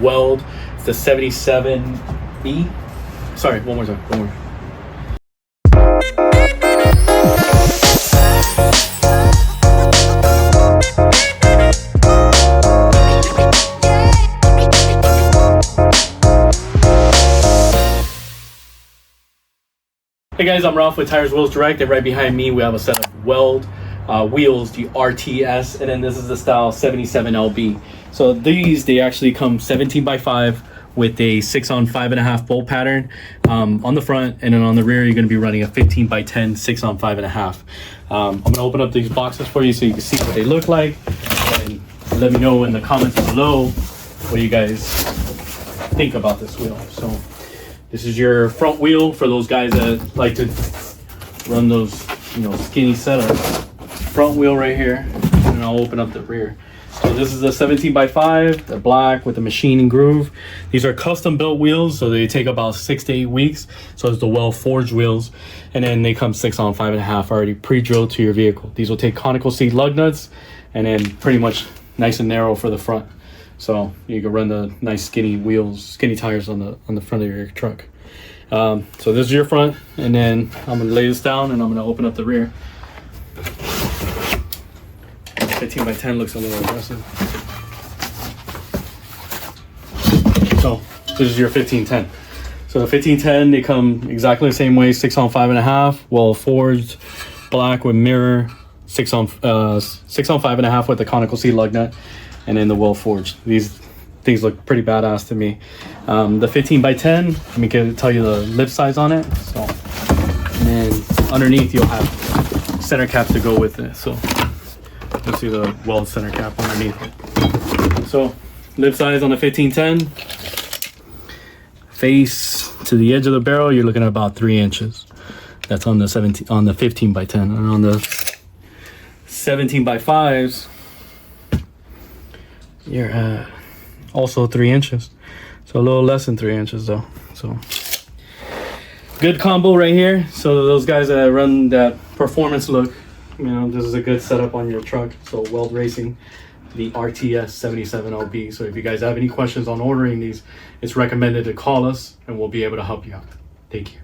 Weld. It's the 77B. Sorry, one more time. Hey guys, I'm Ralph with Tires Wheels Direct, and right behind me we have a set of Weld wheels, the RTS, and then this is the style 77LB. So they actually come 17x5 with a 6x5.5 bolt pattern on the front, and then on the rear you're going to be running a 15x10 6x5.5. I'm going to open up these boxes for you so you can see what they look like, and let me know in the comments below what you guys think about this wheel. So this is your front wheel for those guys that like to run those, skinny setups. Front wheel right here, and I'll open up the rear. So this is a 17x5, they're black with a machine and groove. These are custom built wheels, so they take about 6 to 8 weeks. So it's the Weld forged wheels, and then they come 6x5.5 already pre-drilled to your vehicle. These will take conical seat lug nuts, and then pretty much nice and narrow for the front. So you can run the nice skinny wheels, skinny tires on the front of your truck. So this is your front, and then I'm gonna lay this down and I'm gonna open up the rear. 15x10 looks a little aggressive. So this is your 1510. So the 1510, they come exactly the same way, 6x5.5, well forged, black with mirror, 6x5.5 with the conical seat lug nut, and then the Weld forged. These things look pretty badass to me. The 15x10, let me tell you the lip size on it. So, and then underneath you'll have center caps to go with it. So you'll see the Weld center cap underneath it. So lip size on the 1510, face to the edge of the barrel, you're looking at about 3 inches. That's on the 15x10, and on the 17x5s, you're also 3 inches. So a little less than 3 inches though. So good combo right here. So those guys that run that performance look, this is a good setup on your truck. So Weld Racing, the RTS 77LB. So if you guys have any questions on ordering these, it's recommended to call us and we'll be able to help you out. Thank you.